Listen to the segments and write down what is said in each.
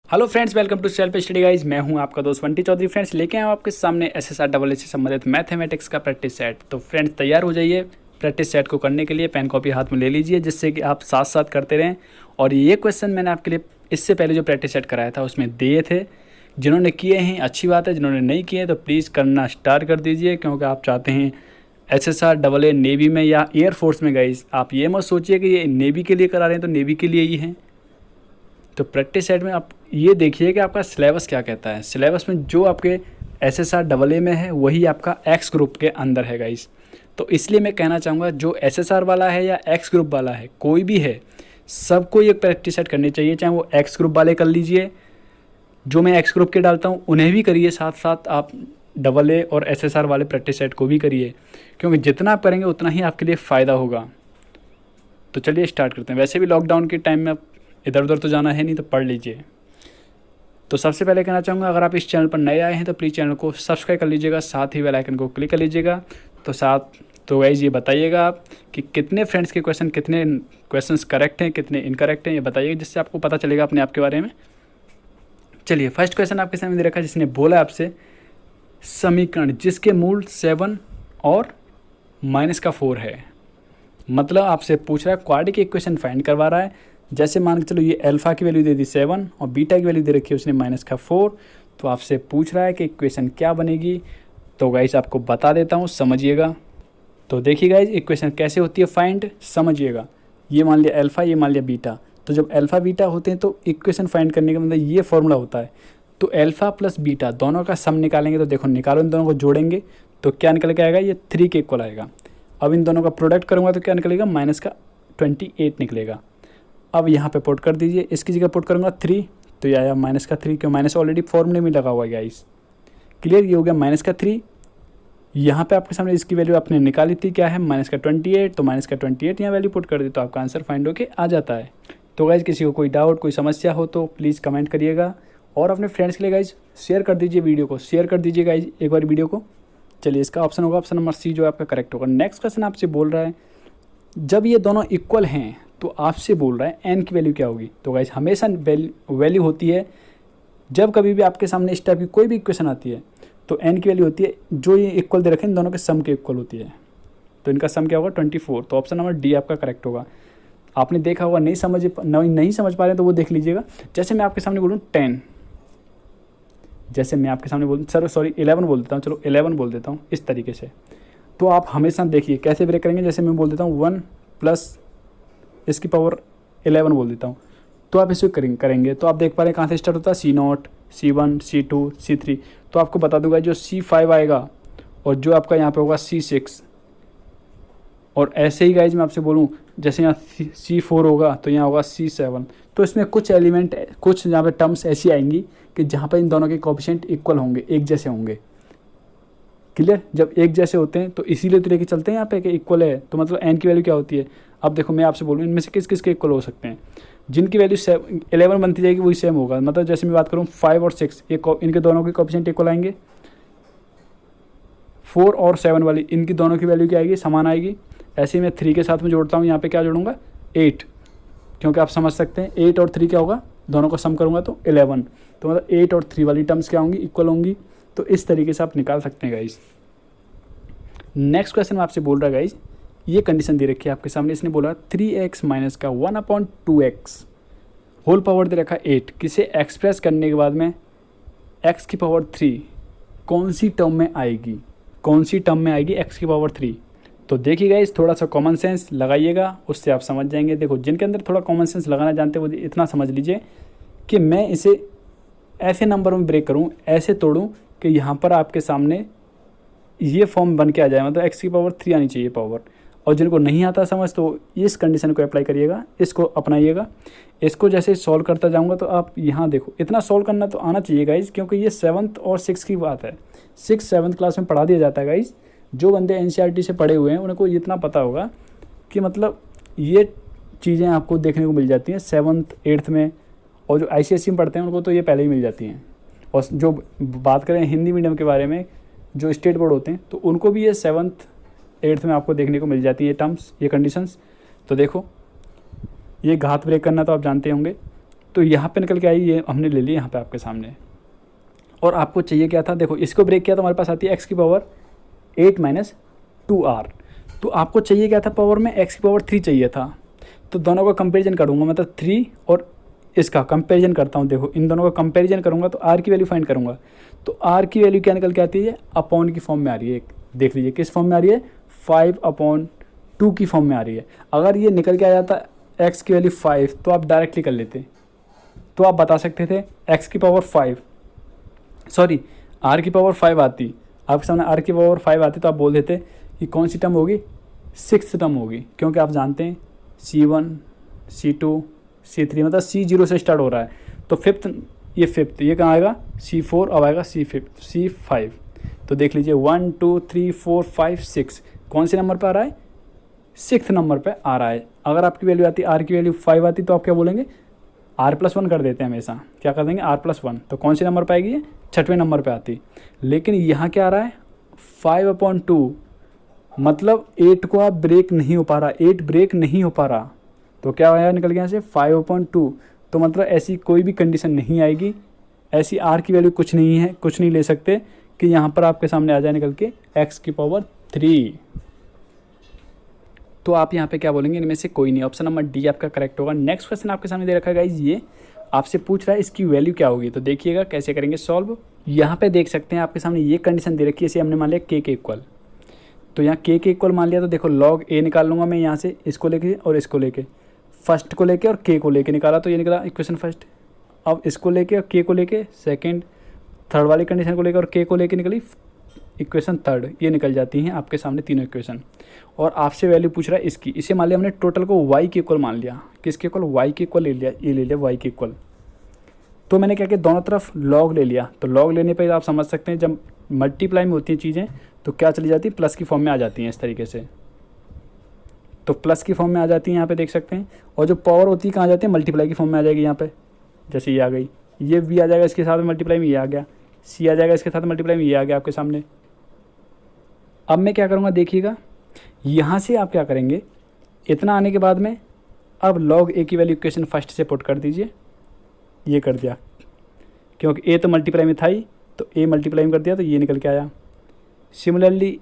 Hello friends, welcome to self study guys. मैं हूं आपका दोस्त वंटी चौधरी। फ्रेंड्स लेके आया हूं आपके सामने एसएसआर डबल से संबंधित मैथमेटिक्स का प्रैक्टिस सेट। तो फ्रेंड्स तैयार हो जाइए प्रैक्टिस सेट को करने के लिए। पेन कॉपी हाथ में ले लीजिए जिससे कि आप साथ साथ करते रहें। और ये क्वेश्चन मैंने आपके लिए इससे पहले जो प्रैक्टिस सेट कराया था उसमें दिए थे। जिन्होंने किए हैं अच्छी बात है, जिन्होंने नहीं किए तो प्लीज़ करना स्टार्ट कर दीजिए, क्योंकि आप चाहते हैं एसएसआर डबल ए नेवी में या एयरफोर्स में। गाइज आप ये मत सोचिए कि ये नेवी के लिए करा रहे हैं तो नेवी के लिए ही हैं। तो प्रैक्टिस सेट में आप ये देखिए कि आपका सिलेबस क्या कहता है। सिलेबस में जो आपके एसएसआर डबल ए में है वही आपका एक्स ग्रुप के अंदर है गाइस। तो इसलिए मैं कहना चाहूँगा जो एसएसआर वाला है या एक्स ग्रुप वाला है, कोई भी है, सबको ये प्रैक्टिस सेट करनी चाहिए। चाहे वो एक्स ग्रुप वाले कर लीजिए, जो मैं एक्स ग्रुप के डालता हूँ उन्हें भी करिए, साथ साथ आप डबल ए और एसएसआर वाले प्रैक्टिस सेट को भी करिए, क्योंकि जितना आप करेंगे उतना ही आपके लिए फ़ायदा होगा। तो चलिए स्टार्ट करते हैं। वैसे भी लॉकडाउन के टाइम में इधर उधर तो जाना है नहीं, तो पढ़ लीजिए। तो सबसे पहले कहना चाहूँगा, अगर आप इस चैनल पर नए आए हैं तो प्लीज़ चैनल को सब्सक्राइब कर लीजिएगा, साथ ही बेल आइकन को क्लिक कर लीजिएगा। तो गाइस ये बताइएगा आप कि कितने फ्रेंड्स के कितने क्वेश्चंस करेक्ट हैं, कितने इनकरेक्ट हैं, ये बताइएगा, जिससे आपको पता चलेगा अपने आप के बारे में। चलिए फर्स्ट क्वेश्चन आपके सामने दे रखा है, जिसने बोला आपसे समीकरण जिसके मूल 7 और -4 है। मतलब आपसे पूछ रहा है क्वाड्रेटिक इक्वेशन फाइंड करवा रहा है। जैसे मान के चलो ये अल्फ़ा की वैल्यू दे दी 7 और बीटा की वैल्यू दे रखी है उसने -4। तो आपसे पूछ रहा है कि इक्वेशन क्या बनेगी। तो गाइस आपको बता देता हूँ, समझिएगा। तो देखिए गाइस इक्वेशन कैसे होती है फाइंड, समझिएगा। ये मान लिया अल्फ़ा, ये मान लिया बीटा। तो जब अल्फ़ा बीटा होते हैं तो इक्वेशन फाइंड करने का मतलब ये फॉर्मूला होता है। तो अल्फ़ा प्लस बीटा दोनों का सम निकालेंगे। तो देखो निकालो, इन दोनों को जोड़ेंगे तो क्या निकल के आएगा, ये 3 के इक्वल आएगा। अब इन दोनों का प्रोडक्ट करूँगा तो क्या निकलेगा, -28 निकलेगा। अब यहाँ पे पुट कर दीजिए, इसकी जगह पुट करूँगा 3 तो ये आया -3, क्यों माइनस ऑलरेडी फॉर्मूले में लगा हुआ है गाइस। क्लियर, ये हो गया -3। यहाँ पे आपके सामने इसकी वैल्यू आपने निकाली थी, क्या है -28। तो -28 यहाँ वैल्यू पुट कर दी तो आपका आंसर फाइंड होके आ जाता है। तो गाइस किसी को कोई डाउट, कोई समस्या हो तो प्लीज़ कमेंट करिएगा और अपने फ्रेंड्स के लिए गाइज शेयर कर दीजिए, वीडियो को शेयर कर दीजिए गाइज एक बार वीडियो को। चलिए इसका ऑप्शन होगा ऑप्शन नंबर सी, जो आपका करेक्ट होगा। नेक्स्ट क्वेश्चन आपसे बोल रहा है जब ये दोनों इक्वल हैं तो आपसे बोल रहा है एन की वैल्यू क्या होगी। तो गाइस हमेशा वैल्यू होती है, जब कभी भी आपके सामने इस टाइप की कोई भी इक्वेशन आती है तो एन की वैल्यू होती है जो ये इक्वल दे रखे हैं, इन दोनों के सम के इक्वल होती है। तो इनका सम क्या होगा, 24। तो ऑप्शन नंबर डी आपका करेक्ट होगा। आपने देखा होगा, नहीं समझ पा रहे हैं तो वो देख लीजिएगा। जैसे मैं आपके सामने बोलूँ 10, जैसे मैं आपके सामने बोलूँ 11 बोल देता हूँ, चलो 11 बोल देता हूँ इस तरीके से। तो आप हमेशा देखिए कैसे ब्रेक करेंगे। जैसे मैं बोल देता हूँ 1 प्लस इसकी पावर 11 बोल देता हूँ, तो आप इसे करेंगे तो आप देख पा रहे हैं कहाँ से स्टार्ट होता है, C0, C1, C2, C3। तो आपको बता दूंगा जो C5 आएगा और जो आपका यहाँ पे होगा C6। और ऐसे ही गाइज मैं आपसे बोलूँ, जैसे यहाँ C4 होगा तो यहाँ होगा C7। तो इसमें कुछ एलिमेंट, कुछ यहाँ पे टर्म्स ऐसी आएंगी कि जहाँ पे इन दोनों के कोएफिशिएंट इक्वल होंगे, एक जैसे होंगे। क्लियर, जब एक जैसे होते हैं तो इसीलिए तो लेके चलते हैं यहाँ पे कि इक्वल है। तो मतलब एन की वैल्यू क्या होती है। अब देखो मैं आपसे बोलूँ इनमें से किस किस के इक्वल हो सकते हैं। जिनकी वैल्यू 11 बनती जाएगी वही सेम होगा। मतलब जैसे मैं बात करूँ 5 और 6, ये इनके दोनों के कोएफिशिएंट इक्वल आएंगे। 4 और 7 वाली इनकी दोनों की वैल्यू क्या आएगी, समान आएगी। ऐसे ही मैं 3 के साथ में जोड़ता हूँ, यहाँ पे क्या जोड़ूंगा 8, क्योंकि आप समझ सकते हैं 8 और 3 क्या होगा, दोनों को सम करूँगा तो 11। तो मतलब 8 और 3 वाली टर्म्स क्या होंगी, इक्वल होंगी। तो इस तरीके से आप निकाल सकते हैं गाइज। नेक्स्ट क्वेश्चन में आपसे बोल रहा है गाइज, ये कंडीशन दे रखी है आपके सामने। इसने बोला 3x माइनस का 1/2x होल पावर दे रखा 8, किसे एक्सप्रेस करने के बाद में x की पावर 3 कौन सी टर्म में आएगी, x की पावर 3। तो देखिए गाइज थोड़ा सा कॉमन सेंस लगाइएगा, उससे आप समझ जाएंगे। देखो जिनके अंदर थोड़ा कॉमन सेंस लगाना जानते हैं वो इतना समझ लीजिए कि मैं इसे ऐसे नंबर में ब्रेक करूँ, ऐसे तोड़ूँ कि यहाँ पर आपके सामने ये फॉर्म बन के आ जाए, मतलब x की पावर 3 आनी चाहिए पावर। और जिनको नहीं आता समझ तो इस कंडीशन को अप्लाई करिएगा, इसको अपनाइएगा। इसको जैसे सॉल्व करता जाऊंगा तो आप यहाँ देखो, इतना सॉल्व करना तो आना चाहिए गाइज, क्योंकि ये 7th और 6th की बात है। 6th-7th क्लास में पढ़ा दिया जाता है गाइज। जो बंदे NCERT से पढ़े हुए हैं उनको इतना पता होगा कि मतलब ये चीज़ें आपको देखने को मिल जाती हैं 7th 8th में। और जो ICSE में पढ़ते हैं उनको तो ये पहले ही मिल जाती हैं। और जो बात करें हिंदी मीडियम के बारे में, जो स्टेट बोर्ड होते हैं तो उनको भी ये 7th 8th में आपको देखने को मिल जाती है टर्म्स, ये कंडीशंस। तो देखो ये घात ब्रेक करना तो आप जानते होंगे, तो यहाँ पे निकल के आई, ये हमने ले ली यहाँ पे आपके सामने। और आपको चाहिए क्या था, देखो इसको ब्रेक किया तो हमारे पास आती है x की पावर 8 माइनस 2r। तो आपको चाहिए क्या था पावर में, x की पावर 3 चाहिए था। तो दोनों का कंपेरिजन करूँगा, मतलब 3 और इसका कंपेरिजन करता हूँ। देखो इन दोनों का कंपेरिजन करूँगा तो r की वैल्यू फाइंड करूँगा। तो r की वैल्यू क्या निकल के आती है, अपॉन की फॉर्म में आ रही है। देख लीजिए किस फॉर्म में आ रही है, 5/2 की फॉर्म में आ रही है। अगर ये निकल के आ जाता x की वैल्यू 5 तो आप डायरेक्टली कर लेते, तो आप बता सकते थे x की पावर 5, सॉरी r की पावर 5 आती, आपके सामने r की पावर 5 आती तो आप बोल देते कि कौन सी टर्म होगी, 6th टर्म होगी। क्योंकि आप जानते हैं C1 C2 C3 मतलब C0 से स्टार्ट हो रहा है। तो फिफ्थ ये कहाँ आएगा, C4, अब आएगा C5। तो देख लीजिए 1 2 3 4 5 6 कौन से नंबर पर आ रहा है, 6th नंबर पर आ रहा है। अगर आपकी वैल्यू आती, r की वैल्यू 5 आती तो आप क्या बोलेंगे, r+1 कर देते हैं हमेशा, क्या कर देंगे r+1। तो कौन से नंबर पर आएगी, ये 6वें नंबर पे आती। लेकिन यहाँ क्या आ रहा है 5/2, मतलब 8 को आप ब्रेक नहीं हो पा रहा, 8 ब्रेक नहीं हो पा रहा। तो क्या आया निकल गया यहाँ से 5/2। तो मतलब ऐसी कोई भी कंडीशन नहीं आएगी, ऐसी r की वैल्यू कुछ नहीं है, कुछ नहीं ले सकते कि यहाँ पर आपके सामने आ जाए निकल के x की पावर 3। तो आप यहाँ पे क्या बोलेंगे, इनमें से कोई नहीं, ऑप्शन नंबर डी आपका करेक्ट होगा। नेक्स्ट क्वेश्चन आपके सामने दे रखा है गाइज, ये आपसे पूछ रहा है इसकी वैल्यू क्या होगी। तो देखिएगा कैसे करेंगे सॉल्व। यहाँ पे देख सकते हैं आपके सामने ये कंडीशन दे रखी है, इसे हमने मान लिया k के इक्वल। तो यहाँ k के इक्वल मान लिया, तो देखो log a निकाल लूँगा मैं यहाँ से, इसको लेके और इसको लेके, फर्स्ट को लेके और k को लेके निकाला, तो ये निकला इक्वेशन फर्स्ट। अब इसको लेके और k को लेके सेकेंड, थर्ड वाली कंडीशन को लेकर और k को लेके निकली इक्वेशन थर्ड। ये निकल जाती हैं आपके सामने तीनों इक्वेशन। और आपसे वैल्यू पूछ रहा है इसकी, इसे मान लिया हमने टोटल को y के इक्वल मान लिया। किसके इक्वल, y के इक्वल ले लिया, ये ले लिया y के इक्वल। तो मैंने क्या किया, दोनों तरफ log ले लिया। तो log लेने पर आप समझ सकते हैं जब मल्टीप्लाई में होती हैं चीज़ें तो क्या चली जाती है, प्लस की फॉर्म में आ जाती हैं इस तरीके से। तो प्लस की फॉर्म में आ जाती है, यहाँ पे देख सकते हैं। और जो पावर होती है कहाँ जाती है, मल्टीप्लाई की फॉर्म में आ जाएगी। यहाँ पे जैसे ये आ गई, ये v आ जाएगा इसके साथ में मल्टीप्लाई में, ये आ गया c आ जाएगा इसके साथ मल्टीप्लाई में, ये आ गया आपके सामने। अब मैं क्या करूँगा देखिएगा, यहाँ से आप क्या करेंगे, इतना आने के बाद में अब log a की वैल्यू इक्वेशन फर्स्ट से पुट कर दीजिए। ये कर दिया, क्योंकि a तो मल्टीप्लाई में था ही, तो a मल्टीप्लाई में कर दिया तो ये निकल के आया। सिमिलरली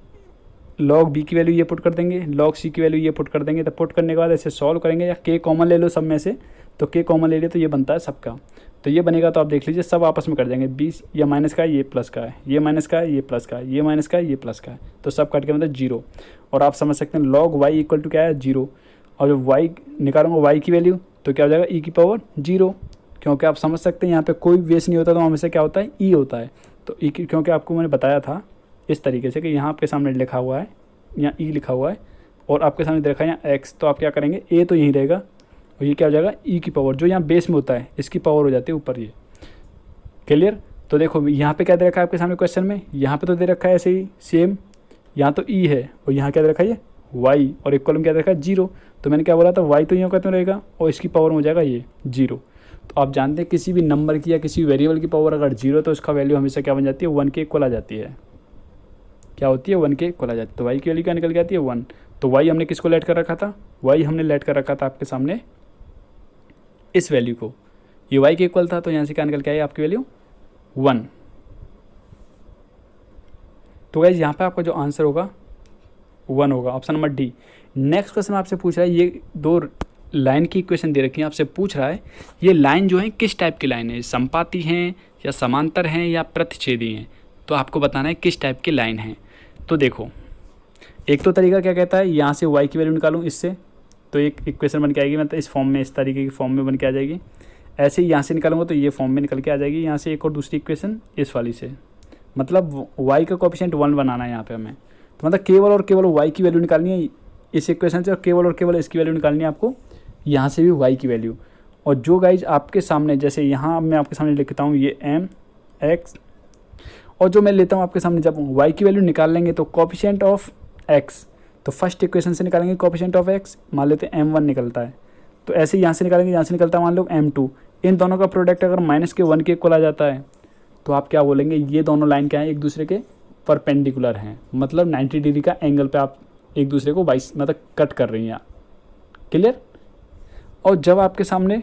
log b की वैल्यू ये पुट कर देंगे, log c की वैल्यू ये पुट कर देंगे। तो पुट करने के बाद ऐसे सॉल्व करेंगे, या k कॉमन ले लो सब में से, तो k कॉमन ले लिया तो ये बनता है सबका। तो ये बनेगा, तो आप देख लीजिए सब आपस में कर देंगे, 20 या माइनस का है, ये प्लस का है, ये माइनस का है, ये प्लस का है, ये माइनस का है, ये प्लस का है। तो सब कट के मतलब 0। और आप समझ सकते हैं log y इक्वल टू क्या है, 0। और जब y निकालूंगा y की वैल्यू तो क्या हो जाएगा, e की पावर 0। क्योंकि आप समझ सकते हैं यहाँ पे कोई वेस नहीं होता तो हमेशा क्या होता है, e होता है। तो e की, क्योंकि आपको मैंने बताया था इस तरीके से कि यहाँ आपके सामने लिखा हुआ है, यहाँ e लिखा हुआ है और आपके सामने देखा है यहाँ x, तो आप क्या करेंगे, a तो यहीं रहेगा और ये क्या हो जाएगा, e की पावर, जो यहाँ बेस में होता है इसकी पावर हो जाती है ऊपर। ये क्लियर। तो देखो यहाँ पे क्या दे रखा है आपके सामने क्वेश्चन में, यहाँ पे तो दे रखा है ऐसे ही सेम, यहाँ तो e है और यहाँ क्या दे रखा है, y, और एक कॉलम क्या दे रखा है 0। तो मैंने क्या बोला था, y तो यहाँ कहते रहेगा और इसकी पावर में हो जाएगा ये 0। तो आप जानते हैं किसी भी नंबर की या किसी वेरिएबल की पावर अगर 0 तो उसका वैल्यू हमेशा क्या बन जाती है, 1 के इक्वल आ जाती है। क्या होती है, 1 के इक्वल आ जाती है। तो y की वैल्यू क्या निकल के आती है, 1। तो y हमने किसको लेट कर रखा था, y हमने लेट कर रखा था आपके सामने इस वैल्यू को, ये y के इक्वल था। तो यहाँ से क्या निकल के आई आपकी वैल्यू 1। तो गाइस यहाँ पे आपका जो आंसर होगा 1 होगा, option number D. Next question आपसे पूछ रहा है, ये 2 लाइन की इक्वेशन दे रखी है, आपसे पूछ रहा है ये लाइन जो है किस टाइप की लाइन है, संपाती हैं या समांतर हैं या प्रतिच्छेदी हैं। तो आपको बताना है किस टाइप की लाइन है। तो देखो एक तो तरीका क्या कहता है, यहाँ से y की वैल्यू निकालूँ इससे, तो एक इक्वेशन बन के आएगी, मतलब इस फॉर्म में, इस तरीके की फॉर्म में बन के आ जाएगी। ऐसे ही यहाँ से निकालूंगा तो ये फॉर्म में निकल के आ जाएगी। यहाँ से एक और दूसरी इक्वेशन इस वाली से, मतलब y का कोएफिशिएंट 1 बनाना है यहाँ पे हमें। तो मतलब केवल और केवल y की वैल्यू निकालनी है इस इक्वेशन से, और केवल इसकी वैल्यू निकालनी है आपको यहाँ से भी y की वैल्यू। और जो गाइज आपके सामने, जैसे यहाँ मैं आपके सामने लिखता हूँ ये m x, और जो मैं लेता हूँ आपके सामने, जब y की वैल्यू निकाल लेंगे तो कोएफिशिएंट ऑफ x, तो फर्स्ट इक्वेशन से निकालेंगे कोएफिशिएंट ऑफ x, मान लेते हैं m1 निकलता है। तो ऐसे यहाँ से निकालेंगे, यहाँ से निकलता है मान लो m2। इन दोनों का प्रोडक्ट अगर -1 के इक्वल आ जाता है तो आप क्या बोलेंगे, ये दोनों लाइन क्या है, एक दूसरे के परपेंडिकुलर हैं, मतलब 90 डिग्री का एंगल पे आप एक दूसरे को 22 मतलब कट कर रही हैं। क्लियर। और जब आपके सामने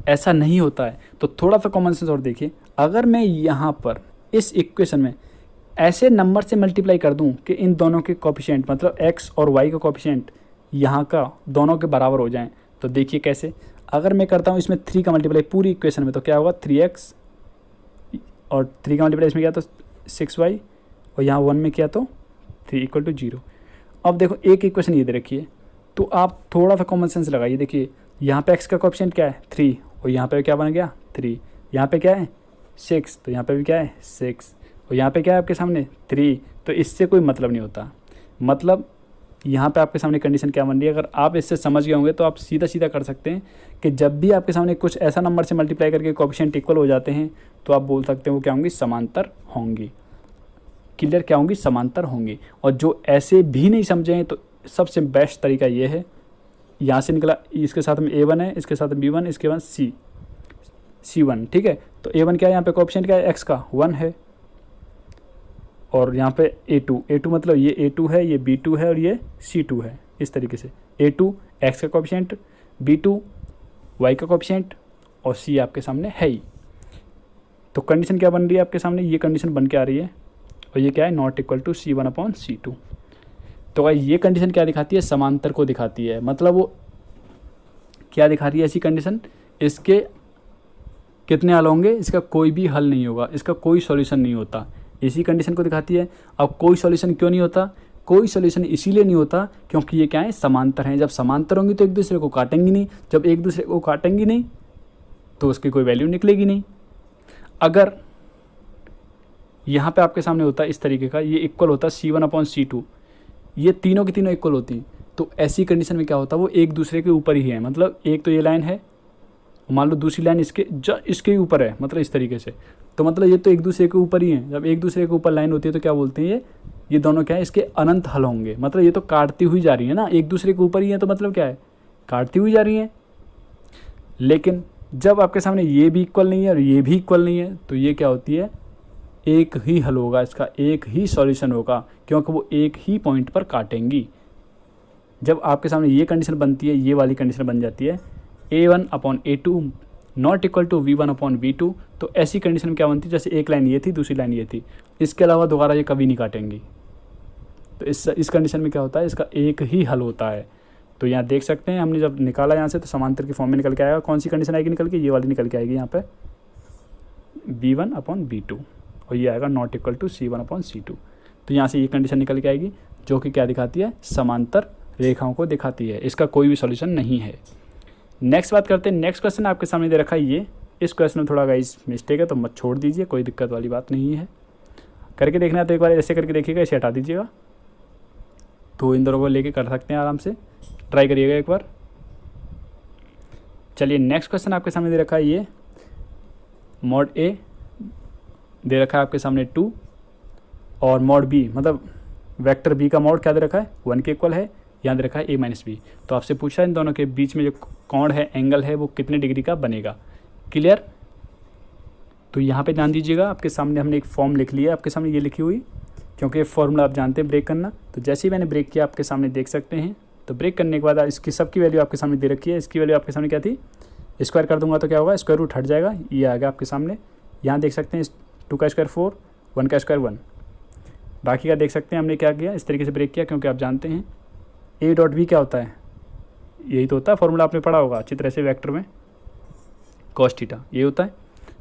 ऐसा नहीं होता है। तो थोड़ा सा कॉमन सेंस और देखिए, अगर मैं यहाँ पर इस इक्वेशन में ऐसे नंबर से मल्टीप्लाई कर दूं कि इन दोनों के कोफिशिएंट मतलब x और y का कोफिशिएंट यहाँ का दोनों के बराबर हो जाएं, तो देखिए कैसे। अगर मैं करता हूँ इसमें 3 का मल्टीप्लाई पूरी इक्वेशन में, तो क्या होगा 3x और 3 का मल्टीप्लाई इसमें किया तो 6y और यहाँ 1 में किया तो 3 = 0। अब देखो एक इक्वेशन ये दे रखी है, तो आप थोड़ा सा कॉमन सेंस लगाइए। देखिए यहाँ पे x का कोफिशिएंट क्या है 3 और यहाँ पे क्या बन गया 3, यहाँ पे क्या है 6 तो यहाँ पे भी क्या है 6 और यहाँ पे क्या है आपके सामने 3। तो इससे कोई मतलब नहीं होता। मतलब यहाँ पे आपके सामने कंडीशन क्या बन रही है, अगर आप इससे समझ गए होंगे तो आप सीधा सीधा कर सकते हैं कि जब भी आपके सामने कुछ ऐसा नंबर से मल्टीप्लाई करके कोफिशिएंट इक्वल हो जाते हैं तो आप बोल सकते हैं वो क्या होंगी, समांतर होंगी। क्लियर, क्या होंगी, समांतर होंगी। और जो ऐसे भी नहीं समझे हैं तो सबसे बेस्ट तरीका ये है, यहाँ से निकला इसके साथ में A1 है, इसके साथ में B1, इसके बाद C1, ठीक है। तो A1 क्या है, यहाँ पे कोफिशिएंट क्या है x का 1 है और यहाँ पे A2 मतलब ये A2 है, ये B2 है और ये C2 है। इस तरीके से A2 x का कोफिशिएंट, B2 y का कोफिशिएंट और C आपके सामने है ही। तो कंडीशन क्या बन रही है आपके सामने, ये कंडीशन बन के आ रही है और ये क्या है, नॉट इक्वल टू C1/C2। तो भाई ये कंडीशन क्या दिखाती है, समांतर को दिखाती है। मतलब वो क्या दिखा रही है ऐसी कंडीशन, इसके कितने हल होंगे, इसका कोई भी हल नहीं होगा, इसका कोई सॉल्यूशन नहीं होता, इसी कंडीशन को दिखाती है। अब कोई सॉल्यूशन क्यों नहीं होता, कोई सॉल्यूशन इसीलिए नहीं होता क्योंकि ये क्या है, समांतर हैं। जब समांतर होंगी तो एक दूसरे को काटेंगी नहीं, जब एक दूसरे को काटेंगी नहीं तो उसकी कोई वैल्यू निकलेगी नहीं। अगर यहाँ पे आपके सामने होता है इस तरीके का, ये इक्वल होता C1/C2, ये तीनों की तीनों इक्वल होती, तो ऐसी कंडीशन में क्या होता है, वो एक दूसरे के ऊपर ही है। मतलब एक तो ये लाइन है, मान लो दूसरी लाइन इसके ऊपर है, मतलब इस तरीके से, तो मतलब ये तो एक दूसरे के ऊपर ही है। जब एक दूसरे के ऊपर लाइन होती है तो क्या बोलते हैं, ये दोनों क्या है, इसके अनंत हल होंगे। मतलब ये तो काटती हुई जा रही है ना, एक दूसरे के ऊपर ही है, तो मतलब क्या है, काटती हुई जा रही है। लेकिन जब आपके सामने ये भी इक्वल नहीं है और ये भी इक्वल नहीं है, तो ये क्या होती है, एक ही हल होगा, इसका एक ही सॉल्यूशन होगा, क्योंकि वो एक ही पॉइंट पर काटेंगी। जब आपके सामने ये कंडीशन बनती है, ये वाली कंडीशन बन जाती है A1/A2 not equal to V1/V2, तो ऐसी कंडीशन में क्या बनती है, जैसे एक लाइन ये थी, दूसरी लाइन ये थी, इसके अलावा दोबारा ये कभी नहीं काटेंगी। तो इस कंडीशन में क्या होता है, इसका एक ही हल होता है। तो यहाँ देख सकते हैं, हमने जब निकाला यहाँ से तो समांतर की फॉर्म में निकल के आएगा। कौन सी कंडीशन आएगी निकल के, ये वाली निकल के आएगी यहाँ पे V1/V2 और ये आएगा नॉट इक्वल टू C1/C2। तो यहाँ से ये कंडीशन निकल के आएगी जो कि क्या दिखाती है, समांतर रेखाओं को दिखाती है। इसका कोई भी सॉल्यूशन नहीं है। नेक्स्ट बात करते हैं। नेक्स्ट क्वेश्चन आपके सामने दे रखा है ये, इस क्वेश्चन में थोड़ा गाइस मिस्टेक है तो मत छोड़ दीजिए, कोई दिक्कत वाली बात नहीं है। करके देखना है तो एक बार ऐसे करके देखिएगा, इसे हटा दीजिएगा, तो इन दोनों को लेके कर सकते हैं आराम से, ट्राई करिएगा एक बार। चलिए नेक्स्ट क्वेश्चन आपके सामने दे रखा है ये, मॉड A दे रखा है आपके सामने 2 और मॉड B मतलब वेक्टर B का मॉड क्या दे रखा है, 1 के इक्वल है, यहाँ दे रखा है A-B। तो आपसे पूछा है इन दोनों के बीच में जो कोण है, एंगल है, वो कितने डिग्री का बनेगा। क्लियर, तो यहाँ पे ध्यान दीजिएगा, आपके सामने हमने एक फॉर्म लिख लिया, आपके सामने ये लिखी हुई, क्योंकि फॉर्मूला आप जानते हैं ब्रेक करना। तो जैसे ही मैंने ब्रेक किया आपके सामने देख सकते हैं। तो ब्रेक करने के बाद इसकी सबकी वैल्यू आपके सामने दे रखी है। इसकी वैल्यू आपके सामने क्या थी, स्क्वायर कर दूंगा तो क्या होगा, स्क्वायर रूट हट जाएगा, ये आएगा आपके सामने। यहाँ देख सकते हैं 2 का स्क्वायर 4, 1 का स्क्वायर 1। बाकी का देख सकते हैं हमने क्या किया, इस तरीके से ब्रेक किया, क्योंकि आप जानते हैं A.B क्या होता है, यही तो होता है, फॉर्मूला आपने पढ़ा होगा अच्छी तरह से वेक्टर में, cos थीटा ये होता है।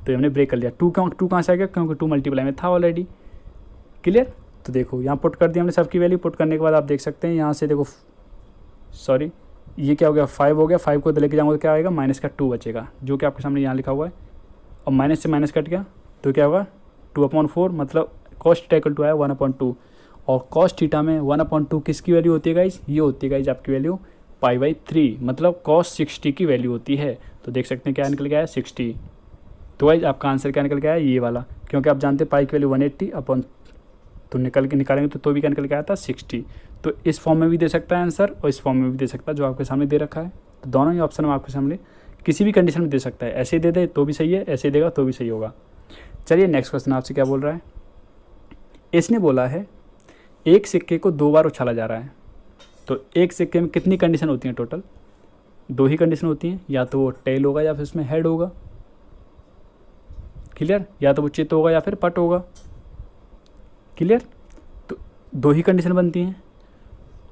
तो हमने ब्रेक कर लिया। 2 कहाँ से आ गया, क्योंकि 2 मल्टीप्लाई में था ऑलरेडी। क्लियर, तो देखो यहाँ पुट कर दिया हमने सबकी वैल्यू। पुट करने के बाद आप देख सकते हैं यहाँ से देखो, सॉरी ये क्या हो गया, 5 हो गया। 5 को लेके जाऊँगा तो क्या आएगा, माइनस का 2 बचेगा, जो कि आपके सामने यहाँ लिखा हुआ है। और माइनस से माइनस कट गया तो क्या होगा, 2/4 मतलब cos थीटा इक्वल टू आया 1/2। और cos थीटा में 1/2 किसकी वैल्यू होती है गाइज, ये होती है गाइज आपकी वैल्यू π/3, मतलब cos 60 की वैल्यू होती है। तो देख सकते हैं क्या निकल गया है, 60। तो गाइज आपका आंसर क्या निकल गया है, ये वाला, क्योंकि आप जानते हैं पाई की वैल्यू 180 तो निकालेंगे तो भी क्या निकल के आया था, 60। तो इस फॉर्म में भी दे सकता है आंसर और इस फॉर्म में भी दे सकता है जो आपके सामने दे रखा है। तो दोनों ही ऑप्शन में आपके सामने किसी भी कंडीशन में दे सकता है, ऐसे दे दे तो भी सही है, ऐसे देगा तो भी सही होगा। चलिए नेक्स्ट क्वेश्चन आपसे क्या बोल रहा है, इसने बोला है एक सिक्के को 2 बार उछाला जा रहा है। तो एक सिक्के में कितनी कंडीशन होती हैं टोटल, दो ही कंडीशन होती हैं, या तो वो टेल होगा या फिर उसमें हेड होगा, क्लियर, या तो वो चित होगा या फिर पट होगा, क्लियर। तो दो ही कंडीशन बनती हैं।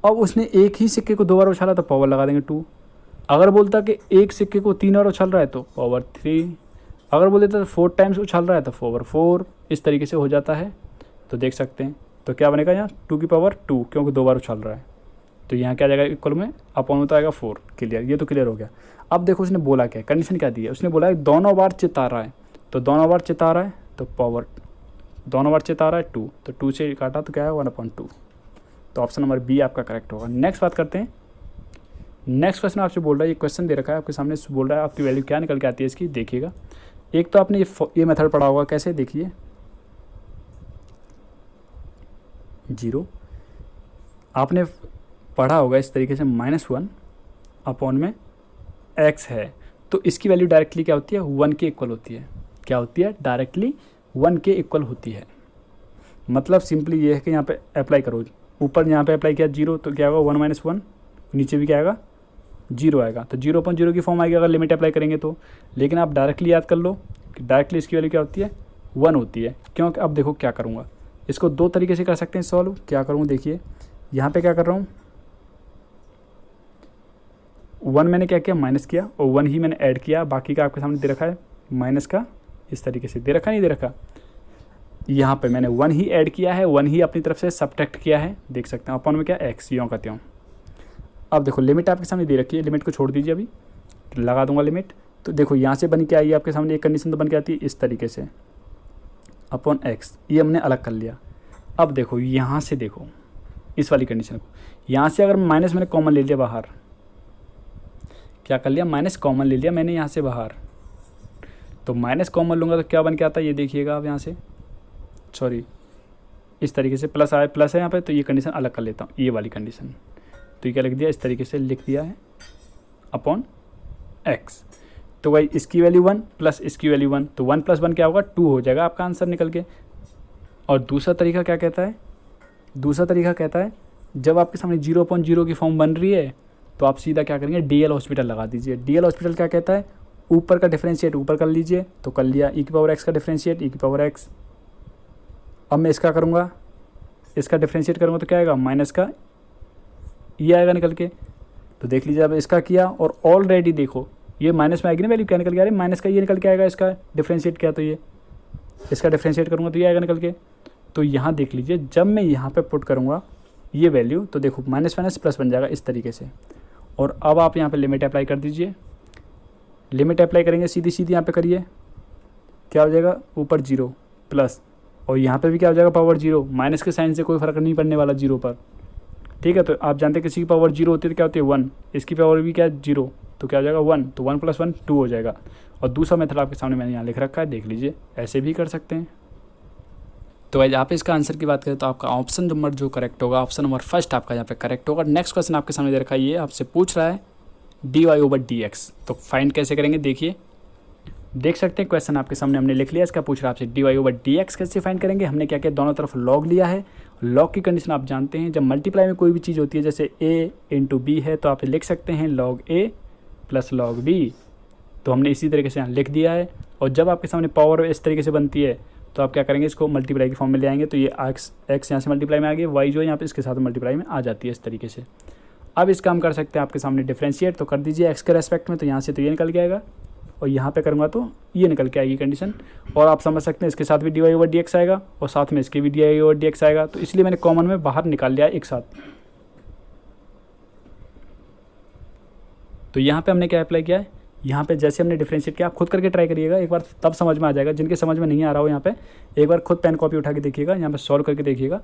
अब उसने एक ही सिक्के को 2 बार उछाला तो पावर लगा देंगे 2। अगर बोलता कि एक सिक्के को 3 बार उछाल रहा है तो पावर 3। अगर बोल देता तो 4 टाइम्स उछाल रहा है तो पावर 4। इस तरीके से हो जाता है। तो देख सकते हैं, तो क्या बनेगा यहाँ 2 की पावर 2, क्योंकि 2 बार उछाल रहा है। तो यहाँ क्या आ जाएगा इक्वल में अपॉन होता आएगा 4। क्लियर, ये तो क्लियर हो गया। अब देखो उसने बोला क्या, कंडीशन क्या दी है, उसने बोला है दोनों बार चिता रहा है, तो दोनों बार चिता रहा है तो पावर, दोनों बार चिता रहा है 2, तो 2 से काटा तो क्या है 1/2। तो ऑप्शन नंबर बी आपका करेक्ट होगा। नेक्स्ट बात करते हैं। नेक्स्ट क्वेश्चन आपसे बोल रहा है, ये क्वेश्चन दे रखा है आपके सामने, बोल रहा है आपकी वैल्यू क्या निकल के आती है इसकी, देखिएगा। एक तो आपने ये मेथड पढ़ा होगा, कैसे देखिए, 0 आपने पढ़ा होगा इस तरीके से, -1 अपॉन में x है, तो इसकी वैल्यू डायरेक्टली क्या होती है 1 के इक्वल होती है। क्या होती है, डायरेक्टली 1 के इक्वल होती है। मतलब सिंपली ये है कि यहाँ पे अप्लाई करो, ऊपर यहाँ पे अप्लाई किया 0 तो क्या होगा 1 - 1, नीचे भी क्या आएगा 0 आएगा, तो 0/0 की फॉर्म आएगी अगर लिमिट अप्लाई करेंगे तो। लेकिन आप डायरेक्टली याद कर लो कि डायरेक्टली इसकी वैल्यू क्या होती है 1 होती है। क्योंकि अब देखो क्या करूँगा, इसको 2 तरीके से कर सकते हैं सॉल्व। क्या करूँ, देखिए यहाँ पे क्या कर रहा हूँ, 1 मैंने क्या किया माइनस किया, और 1 ही मैंने ऐड किया, बाकी का आपके सामने दे रखा है माइनस का, इस तरीके से दे रखा नहीं दे रखा। यहाँ पे मैंने 1 ही ऐड किया है, 1 ही अपनी तरफ से सब्ट्रैक्ट किया है, देख सकते हैं अपॉन में क्या x, यूँ कहते हूँ। अब देखो लिमिट आपके सामने दे रखी है, लिमिट को छोड़ दीजिए, अभी लगा दूंगा लिमिट। तो देखो यहाँ से बन के आई आपके सामने एक कंडीशन तो बन के आती है इस तरीके से, अपॉन x, ये हमने अलग कर लिया। अब देखो यहाँ से देखो इस वाली कंडीशन को, यहाँ से अगर माइनस मैंने कॉमन ले लिया बाहर, क्या कर लिया माइनस कॉमन ले लिया मैंने यहाँ से बाहर, तो माइनस कॉमन लूँगा तो क्या बन के आता है ये देखिएगा आप, यहाँ से सॉरी इस तरीके से प्लस आया, प्लस है यहाँ पे, तो ये कंडीशन अलग कर लेता हूँ, ये वाली कंडीशन। तो ये क्या लिख दिया, इस तरीके से लिख दिया है अपॉन x। तो भाई इसकी वैल्यू 1 प्लस इसकी वैल्यू 1, तो 1 + 1 क्या होगा 2 हो जाएगा आपका आंसर निकल के। और दूसरा तरीका क्या कहता है, दूसरा तरीका कहता है जब आपके सामने 0/0 की फॉर्म बन रही है तो आप सीधा क्या करेंगे DL हॉस्पिटल लगा दीजिए। DL हॉस्पिटल क्या कहता है, ऊपर का डिफरेंशिएट ऊपर कर लीजिए, तो कर लिया e⁻x का डिफरेंशिएट e⁻x। अब मैं इसका करूँगा, इसका डिफरेंशिएट करूँगा तो क्या आएगा माइनस का ये आएगा निकल के। तो देख लीजिए अब इसका किया, और ऑलरेडी देखो ये माइनस में आएगी ना वैल्यू, क्या निकल के आ रही है माइनस का ये निकल के आएगा, इसका डिफरेंशिएट किया तो ये, इसका डिफरेंशिएट करूँगा तो ये आएगा निकल के। तो यहाँ देख लीजिए जब मैं यहाँ पे पुट करूँगा ये वैल्यू, तो देखो माइनस माइनस प्लस बन जाएगा इस तरीके से। और अब आप यहाँ पे लिमिट अप्लाई कर दीजिए, लिमिट अप्लाई करेंगे सीधी सीधी यहाँ पे करिए, क्या हो जाएगा ऊपर 0 प्लस, और यहाँ पे भी क्या हो जाएगा पावर 0, माइनस के साइन से कोई फ़र्क नहीं पड़ने वाला 0 पर, ठीक है। तो आप जानते हैं किसी की पावर 0 होती है तो क्या होती है 1, इसकी पावर भी क्या है 0, तो क्या हो जाएगा 1, तो 1 + 1 2 हो जाएगा। और दूसरा मेथड आपके सामने मैंने यहाँ लिख रखा है, देख लीजिए ऐसे भी कर सकते हैं। तो भाई आप इसका आंसर की बात करें तो आपका ऑप्शन नंबर जो करेक्ट होगा, ऑप्शन नंबर फर्स्ट आपका यहाँ पे करेक्ट होगा। नेक्स्ट क्वेश्चन आपके सामने दे रखा है, ये आपसे पूछ रहा है dy/dx, तो फाइंड कैसे करेंगे देखिए, देख सकते हैं क्वेश्चन आपके सामने हमने लिख लिया। इसका पूछ रहा है आपसे dy/dx कैसे फाइंड करेंगे। हमने क्या किया, दोनों तरफ लॉग लिया है। लॉग की कंडीशन आप जानते हैं, जब मल्टीप्लाई में कोई भी चीज़ होती है, जैसे a × b है तो आप लिख सकते हैं log a + log b, तो हमने इसी तरीके से यहाँ लिख दिया है। और जब आपके सामने पावर इस तरीके से बनती है तो आप क्या करेंगे, इसको मल्टीप्लाई की फॉर्म में ले आएंगे, तो ये x यहाँ से मल्टीप्लाई में आ गई, y जो है यहाँ पे इसके साथ मल्टीप्लाई में आ जाती है इस तरीके से। अब इसका हम कर सकते हैं आपके सामने डिफरेंशिएट, तो कर दीजिए x के रेस्पेक्ट में, तो यहाँ से तो ये निकल के आएगा, और यहाँ पे करूँगा तो ये निकल के आएगी कंडीशन। और आप समझ सकते हैं इसके साथ भी dy/dx आएगा, और साथ में इसके भी dy/dx आएगा, तो इसलिए मैंने कॉमन में बाहर निकाल लिया एक साथ। तो यहाँ पे हमने क्या अप्लाई किया है, यहाँ पे जैसे हमने डिफरेंशिएट किया, आप खुद करके ट्राई करिएगा एक बार, तब समझ में आ जाएगा। जिनके समझ में नहीं आ रहा हो यहाँ पे एक बार खुद पेन कॉपी उठा के देखिएगा, यहाँ पे सॉल्व करके देखिएगा।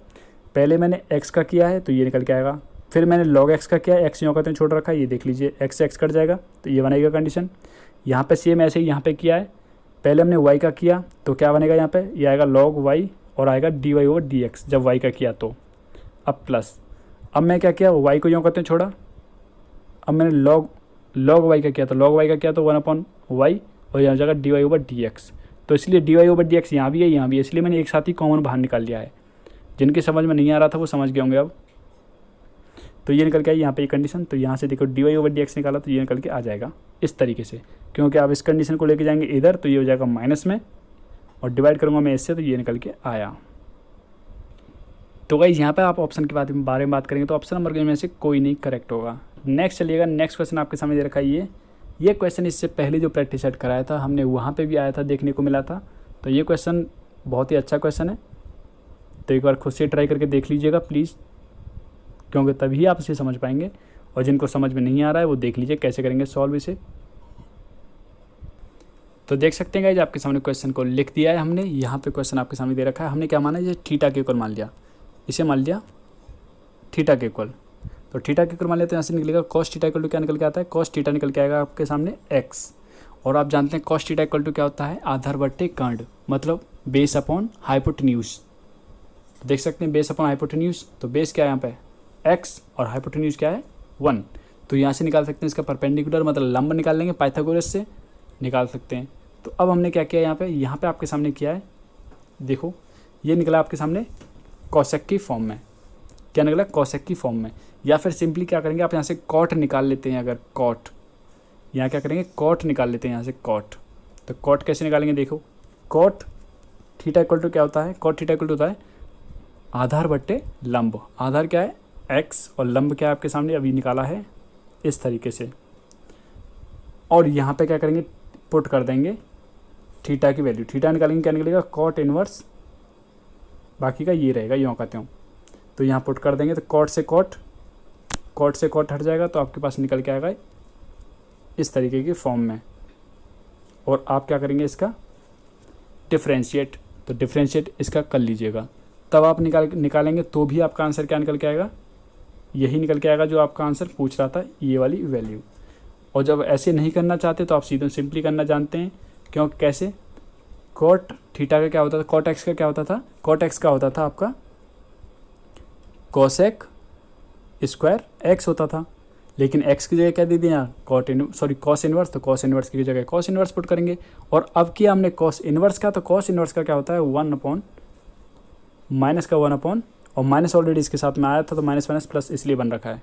पहले मैंने x का किया है तो ये निकल के आएगा, फिर मैंने log x का किया है, x यूँ कहते हैं छोड़ रखा है, ये देख लीजिए x से x कट जाएगा तो ये बनेगा कंडीशन। यहाँ पे सेम ऐसे ही यहाँ पे किया है, पहले हमने y का किया तो क्या बनेगा, यहाँ पे ये आएगा log y और आएगा dy/dx जब y का किया तो। अब प्लस, अब मैं क्या किया, y को यूँ कहते हैं छोड़ा, अब मैंने log y का किया तो log y का किया तो 1/y, और यहाँ जाएगा dy/dx। तो इसलिए dy/dx यहाँ भी है यहाँ भी है, इसलिए मैंने एक साथ ही कॉमन बाहर निकाल लिया है। जिनकी समझ में नहीं आ रहा था वो समझ गए होंगे अब। तो ये निकल के आई यहाँ पे ये कंडीशन। तो यहाँ से देखो dy/dx निकाला तो ये निकल के आ जाएगा इस तरीके से, क्योंकि आप इस कंडीशन को लेके जाएंगे इधर तो ये हो जाएगा माइनस में, और डिवाइड करूँगा मैं इससे तो ये निकल के आया। तो गाइस यहाँ पे आप ऑप्शन के बारे में बात करेंगे तो ऑप्शन नंबर में से कोई नहीं करेक्ट होगा। नेक्स्ट चलिएगा, नेक्स्ट क्वेश्चन आपके सामने दे रखा है ये क्वेश्चन इससे पहले जो प्रैक्टिस सेट कराया था हमने वहाँ पे भी आया था, देखने को मिला था। तो ये क्वेश्चन बहुत ही अच्छा क्वेश्चन है, तो एक बार खुद से ट्राई करके देख लीजिएगा प्लीज़, क्योंकि तभी आप इसे समझ पाएंगे। और जिनको समझ में नहीं आ रहा है वो देख लीजिए कैसे करेंगे सॉल्व इसे। तो देख सकते हैं गाइस आपके सामने क्वेश्चन को लिख दिया है हमने। यहाँ पे क्वेश्चन आपके सामने दे रखा है, हमने क्या माना, ये थीटा के इक्वल मान लिया, इसे मान लिया थीटा के इक्वल। तो थीटा के इक्वल मान लिया तो यहाँ से निकलेगा कॉस थीटा इक्वल टू क्या निकल के आता है, कॉस थीटा निकल के आएगा आपके सामने एक्स। और आप जानते हैं कॉस थीटा इक्वल टू क्या होता है, आधार बट्टे कर्ण, मतलब बेस अपॉन हाइपोटेन्यूज। देख सकते हैं बेस अपॉन हाइपोटेन्यूज, तो बेस क्या है यहाँ पे एक्स और हाइपोटेन्यूज क्या है 1। तो यहाँ से निकाल सकते हैं इसका परपेंडिकुलर, मतलब लंब निकाल लेंगे, पाइथागोरस से निकाल सकते हैं। तो अब हमने क्या किया यहाँ पे आपके सामने किया है, देखो ये निकला आपके सामने कॉसेक की फॉर्म में। क्या निकला, कॉसेक की फॉर्म में। या फिर सिंपली क्या करेंगे, आप यहाँ से कॉट निकाल लेते हैं, अगर कॉट यहाँ क्या करेंगे कॉट निकाल लेते हैं यहाँ से कॉट। तो कॉट कैसे निकालेंगे, देखो कॉट थीटा इक्वल टू क्या होता है, कॉट थीटा इक्वल टू होता है आधार बट्टे लंब। आधार क्या है एक्स और लंब क्या है आपके सामने अभी निकाला है इस तरीके से। और यहाँ पे क्या करेंगे, पुट कर देंगे थीटा की वैल्यू, थीटा निकालेंगे क्या निकलेगा कॉट इनवर्स, बाकी का ये रहेगा यूँ कहते हूँ। तो यहाँ पुट कर देंगे तो कॉट से कॉट हट जाएगा, तो आपके पास निकल के आएगा इस तरीके की फॉर्म में। और आप क्या करेंगे इसका डिफ्रेंशिएट, तो डिफ्रेंशिएट इसका कर लीजिएगा, तब आप निकालेंगे तो भी आपका आंसर क्या निकल के आएगा, यही निकल के आएगा जो आपका आंसर पूछ रहा था, ये वाली वैल्यू। और जब ऐसे नहीं करना चाहते तो आप सीधे सिंपली करना जानते हैं, क्योंकि कैसे कॉट थीटा का क्या होता था, कॉट एक्स का क्या होता था, कॉट एक्स का होता था आपका कोसेक स्क्वायर एक्स होता था। लेकिन एक्स की जगह क्या दे दिया कॉस इनवर्स, तो कॉस इनवर्स की जगह कॉस इनवर्स पुट करेंगे। और अब किया हमने कॉस इनवर्स का, तो कॉस इनवर्स का क्या होता है 1/, माइनस का 1/, और माइनस ऑलरेडी इसके साथ में आया था तो माइनस माइनस प्लस इसलिए बन रखा है,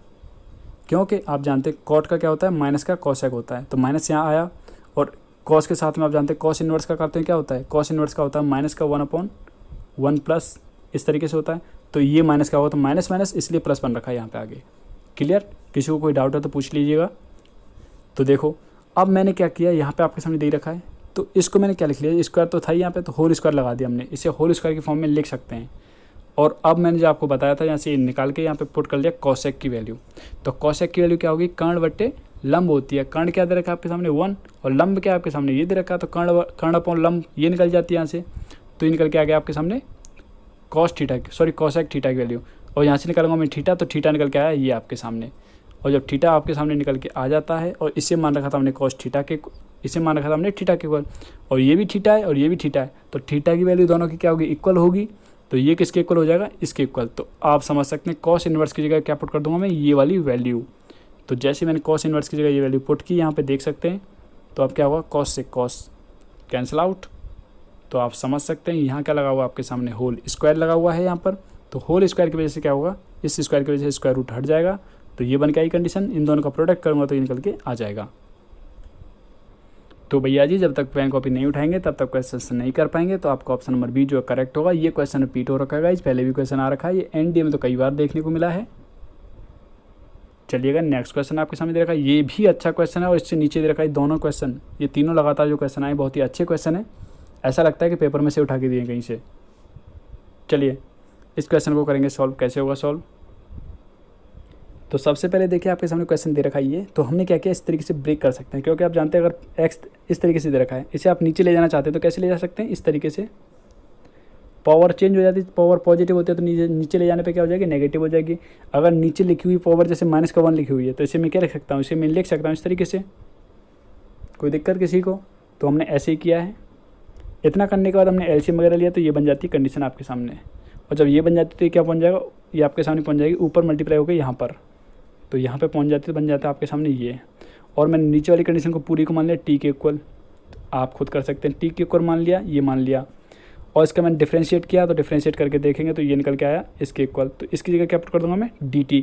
क्योंकि आप जानते हैं कॉट का क्या होता है माइनस का कोसेक होता है, तो माइनस यहाँ आया। और कॉस के साथ में आप जानते हैं कॉस इनवर्स का करते हैं क्या होता है, कॉस इनवर्स का होता है माइनस का 1/1 प्लस इस तरीके से होता है। तो ये माइनस का होगा तो माइनस माइनस इसलिए प्लस बन रखा है यहाँ पे आगे। क्लियर, किसी को कोई डाउट है तो पूछ लीजिएगा। तो देखो अब मैंने क्या किया, यहाँ पे आपके सामने दे रखा है, तो इसको मैंने क्या लिख लिया, स्क्वायर तो था ही यहाँ पे, तो होल स्क्वायर लगा दिया हमने, इसे होल स्क्वायर की फॉर्म में लिख सकते हैं। और अब मैंने जो आपको बताया था यहाँ से निकाल के यहाँ पे पुट कर लिया कोसेक की वैल्यू। तो कोसेक की वैल्यू क्या होगी, कर्ण बट्टे लंब होती है। कर्ण क्या दे रखा है आपके सामने 1, और लंब क्या आपके सामने ये दे रखा है, तो कर्ण अपॉन लंब ये निकल जाती है यहाँ से। तो ये निकल के आ गया आपके सामने कोसेक थीटा की वैल्यू। और यहाँ से निकालूंगा मैं थीटा, तो थीटा निकल के आया ये आपके सामने। और जब थीटा आपके सामने निकल के आ जाता है, और इसे मान रखा था हमने कॉस थीटा के, इसे मान रखा था हमने थीटा के इक्वल, और ये भी थीटा है और ये भी थीटा है, तो थीटा की वैल्यू दोनों की क्या होगी, इक्वल होगी। तो ये किसके इक्वल हो जाएगा, इसके इक्वल। तो आप समझ सकते हैं कॉस इनवर्स की जगह क्या पुट कर दूंगा मैं, ये वाली वैल्यू। तो जैसे मैंने कॉस इनवर्स की जगह ये वैल्यू पुट की, यहाँ पे देख सकते हैं, तो अब क्या होगा, कॉस से कॉस कैंसिल आउट। तो आप समझ सकते हैं यहाँ क्या लगा हुआ आपके सामने, होल स्क्वायर लगा हुआ है यहाँ पर। तो होल स्क्वायर की वजह से क्या होगा, इस स्क्वायर की वजह से स्क्वायर रूट हट जाएगा। तो ये बन के आई कंडीशन, इन दोनों का प्रोडक्ट करूँगा तो ये निकल के आ जाएगा। तो भैया जी जब तक पेन कॉपी नहीं उठाएंगे तब तक क्वेश्चन नहीं कर पाएंगे। तो आपका ऑप्शन नंबर बी जो करेक्ट होगा। ये क्वेश्चन रिपीट हो रखा है गाइस, पहले भी क्वेश्चन आ रखा है, ये एनडीए में तो कई बार देखने को मिला है। चलिएगा नेक्स्ट क्वेश्चन आपके सामने दे रखा है, ये भी अच्छा क्वेश्चन है, और इससे नीचे दे रखा है दोनों क्वेश्चन, ये तीनों लगातार जो क्वेश्चन आए बहुत ही अच्छे क्वेश्चन है, ऐसा लगता है कि पेपर में से उठा के दिए कहीं से। चलिए इस क्वेश्चन को करेंगे सॉल्व, कैसे होगा सॉल्व। तो सबसे पहले देखिए आपके सामने क्वेश्चन दे रखा है ये, तो हमने क्या किया, इस तरीके से ब्रेक कर सकते हैं, क्योंकि आप जानते हैं अगर एक्स इस तरीके से दे रखा है, इसे आप नीचे ले जाना चाहते हैं तो कैसे ले जा सकते हैं, इस तरीके से। पावर चेंज हो जाती है, पावर पॉजिटिव होती है तो नीचे ले जाने पे क्या हो जाएगी, नेगेटिव हो जाएगी। अगर नीचे लिखी हुई पावर जैसे -1 लिखी हुई है, तो इसे मैं क्या लिख सकता हूँ, इसे मैं लिख सकता हूँ इस तरीके से। कोई दिक्कत किसी को, तो हमने ऐसे ही किया है। इतना करने के बाद हमने एलसीएम वगैरह लिया, तो ये बन जाती है कंडीशन आपके सामने। और जब ये बन जाती है तो ये क्या पहुँच जाएगा, ये आपके सामने पहुँच जाएगी, ऊपर मल्टीप्लाई होकर यहाँ पर, तो यहाँ पे पहुँच जाती है, बन जाता है आपके सामने ये। और मैंने नीचे वाली कंडीशन को पूरी को मान लिया टी के इक्वल, आप खुद कर सकते हैं, टी के इक्वल मान लिया, ये मान लिया। और इसका मैंने डिफ्रेंशिएट किया, तो डिफ्रेंशिएट करके देखेंगे तो ये निकल के आया इसके इक्वल। तो इसकी जगह क्या पुट कर दूंगा मैं, dt।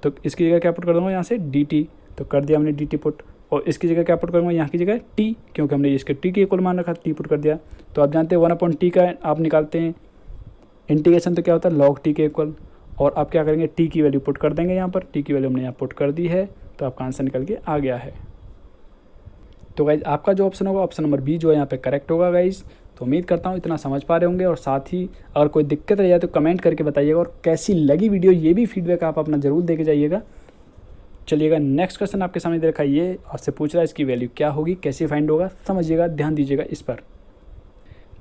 तो इसकी जगह क्या पुट कर दूँगा यहाँ से dt, तो कर दिया हमने dt पुट। और इसकी जगह क्या पुट करूँगा, यहाँ की जगह t, क्योंकि हमने इसके t के इक्वल मान रखा, t पुट कर दिया। तो आप जानते हैं 1/t का आप निकालते हैं इंटीग्रेशन तो क्या होता है log t के इक्वल। और आप क्या करेंगे, t की वैल्यू पुट कर देंगे यहाँ पर, t की वैल्यू हमने यहाँ पुट कर दी है, तो आपका आंसर निकल के आ गया है। तो गाइज आपका जो ऑप्शन होगा ऑप्शन नंबर बी जो है यहाँ पे करेक्ट होगा गाइज। तो उम्मीद करता हूँ इतना समझ पा रहे होंगे, और साथ ही अगर कोई दिक्कत रह जाए तो कमेंट करके बताइएगा, और कैसी लगी वीडियो ये भी फीडबैक आप अपना ज़रूर दे के जाइएगा। चलिएगा नेक्स्ट क्वेश्चन आपके सामने दे रखा है, ये आपसे पूछ रहा है इसकी वैल्यू क्या होगी, कैसे फाइंड होगा, समझिएगा, ध्यान दीजिएगा इस पर।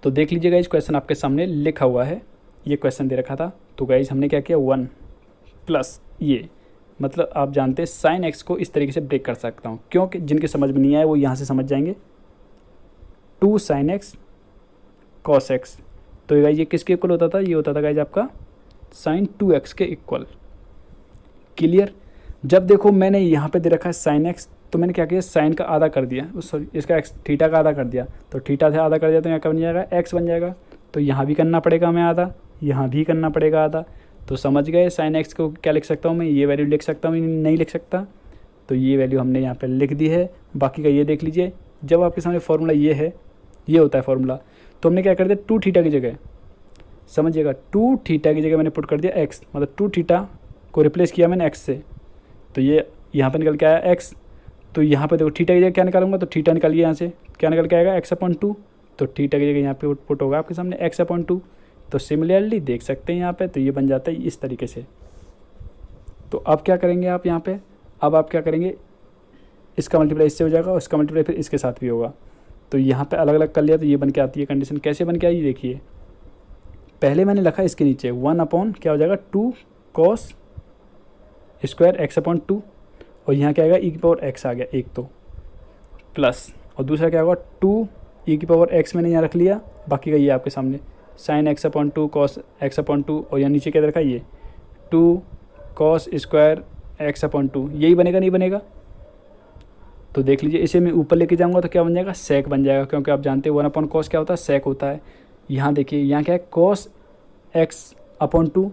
तो देख लीजिएगा इस क्वेश्चन आपके सामने लिखा हुआ है, ये क्वेश्चन दे रखा था। तो गाइज हमने क्या किया, 1 प्लस ये, मतलब आप जानते हैं साइन एक्स को इस तरीके से ब्रेक कर सकता हूँ, क्योंकि जिनके समझ में नहीं आए वो यहाँ से समझ जाएंगे। 2 sin x cos x, तो गाइज ये किसके इक्वल होता था, ये होता था गाइज आपका sin 2x के इक्वल। क्लियर। जब देखो मैंने यहाँ पे दे रखा है sin x, तो मैंने क्या किया, साइन का आधा कर दिया, सॉरी इसका x थीटा का आधा कर दिया, तो थीटा से आधा कर दिया तो यहाँ क्या बन जाएगा, x बन जाएगा। तो यहाँ भी करना पड़ेगा हमें आधा, यहाँ भी करना पड़ेगा आधा। तो समझ गए साइन एक्स को क्या लिख सकता हूँ मैं, ये वैल्यू लिख सकता हूँ, नहीं लिख सकता, तो ये वैल्यू हमने यहाँ पे लिख दी है। बाकी का ये देख लीजिए, जब आपके सामने फार्मूला ये है, ये होता है फार्मूला, तो हमने क्या कर दिया, 2 थीटा की जगह, समझिएगा 2 थीटा की जगह मैंने पुट कर दिया x, मतलब 2 थीटा को रिप्लेस किया मैंने x से, तो ये यहाँ पर निकल के आया x। तो यहाँ पर देखो थीटा की जगह क्या निकालूंगा, तो थीटा निकालिए यहाँ से, क्या निकल के आएगा x/2, तो थीटा की जगह यहाँ पे पुट होगा आपके सामने x/2। तो सिमिलरली देख सकते हैं यहाँ पे, तो ये बन जाता है इस तरीके से। तो अब क्या करेंगे आप यहाँ पे, अब आप क्या करेंगे, इसका मल्टीप्लाई इससे हो जाएगा और इसका मल्टीप्लाई फिर इसके साथ भी होगा। तो यहाँ पे अलग अलग कर लिया, तो ये बन के आती है कंडीशन। कैसे बन के आई देखिए, पहले मैंने लिखा इसके नीचे 1 क्या हो जाएगा 2 cos स्क्वायर x/2, और यहाँ क्या आएगा e⁻x आ गया एक, तो प्लस, और दूसरा क्या होगा 2 e⁻x मैंने यहाँ रख लिया, बाकी का ये आपके सामने sin x/2 cos x/2, और यहाँ नीचे क्या रखा ये 2 cos स्क्वायर x/2, यही बनेगा नहीं बनेगा। तो देख लीजिए, इसे मैं ऊपर लेके जाऊंगा तो क्या बन जाएगा, sec बन जाएगा, क्योंकि आप जानते हैं 1/cos क्या होता है, sec होता है। यहाँ देखिए, यहाँ क्या है cos x/2,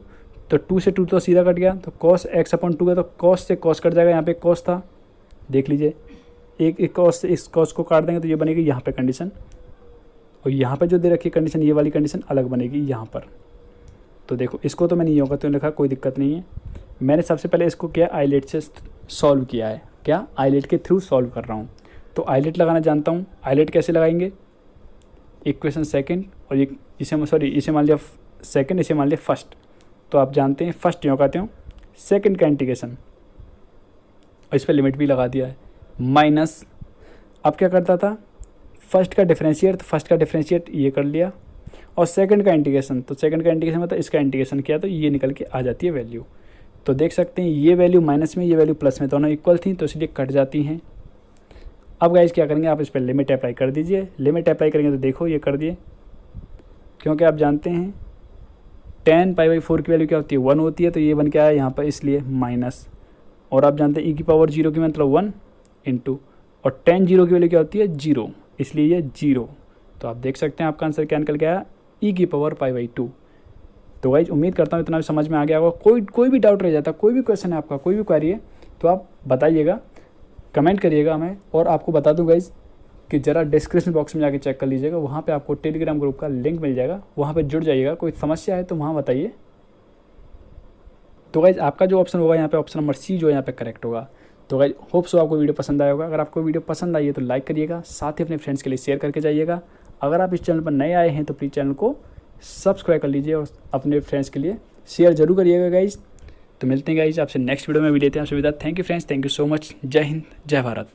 तो 2 से 2 तो सीधा कट गया, तो cos x/2 है, तो cos से cos कट जाएगा, यहाँ पे cos था, देख लीजिए एक cos से इस cos को काट देंगे तो ये बनेगी यहाँ पे कंडीशन, और यहाँ पे जो दे रखी है कंडीशन, ये वाली कंडीशन अलग बनेगी यहाँ पर। तो देखो इसको तो मैंने ये होगा तो लिखा, कोई दिक्कत नहीं है। मैंने सबसे पहले इसको क्या आईलेट से सॉल्व किया है, क्या आईलेट के थ्रू सॉल्व कर रहा हूँ, तो आईलेट लगाना जानता हूँ। आईलेट कैसे लगाएंगे, इक्वेशन सेकंड, और ये इसे मान लिया सेकंड, इसे मान लिया फर्स्ट, तो आप जानते हैं फर्स्ट यूँ कहते हो, सेकंड का इंटीग्रेशन, और इस पर लिमिट भी लगा दिया है, माइनस। अब क्या करता था, फर्स्ट का डिफरेंशिएट, तो फर्स्ट का डिफरेंशिएट ये कर लिया, और सेकंड का इंटीग्रेशन, तो सेकंड का इंटीग्रेशन मतलब इसका इंटीग्रेशन किया, तो ये निकल के आ जाती है वैल्यू। तो देख सकते हैं ये वैल्यू माइनस में, ये वैल्यू प्लस में, दोनों इक्वल थी, तो इसलिए कट जाती हैं। अब गाइस क्या करेंगे, आप इस पर लिमिट अप्लाई कर दीजिए। लिमिट अप्लाई करेंगे तो देखो ये कर दिए, क्योंकि आप जानते हैं tan π/4 की वैल्यू क्या होती है, 1 होती है, तो ये बन के आया यहाँ पर इसलिए माइनस। और आप जानते हैं e⁻0 की मतलब 1 इंटू, और tan 0 की वैल्यू क्या होती है 0, इसलिए ये 0। तो आप देख सकते हैं आपका आंसर क्या निकल के आया, e⁻π/2। तो गाइज उम्मीद करता हूँ इतना भी समझ में आ गया होगा। कोई भी डाउट रह जाता, कोई भी क्वेश्चन है आपका, कोई भी क्वेरी है, तो आप बताइएगा, कमेंट करिएगा हमें। और आपको बता दूँ गाइज कि ज़रा डिस्क्रिप्शन बॉक्स में जाके चेक कर लीजिएगा, वहाँ पे आपको टेलीग्राम ग्रुप का लिंक मिल जाएगा, वहाँ पे जुड़ जाइएगा। कोई समस्या है तो वहाँ बताइए। तो गाइज आपका जो ऑप्शन होगा यहाँ पे, ऑप्शन नंबर सी जो यहाँ पे करेक्ट होगा। तो गाइज होप सो आपको वीडियो पसंद आया होगा। अगर आपको वीडियो पसंद आई है तो लाइक करिएगा, साथ ही अपने फ्रेंड्स के लिए शेयर करके जाइएगा। अगर आप इस चैनल पर नए आए हैं तो प्लीज़ चैनल को सब्सक्राइब कर लीजिए और अपने फ्रेंड्स के लिए शेयर जरूर करिएगा गाइज। तो मिलते हैं गाइज आपसे नेक्स्ट वीडियो में। वीडियो देते हैं आपसे विदा। Thank you friends, thank you so much. जय हिंद, जय भारत।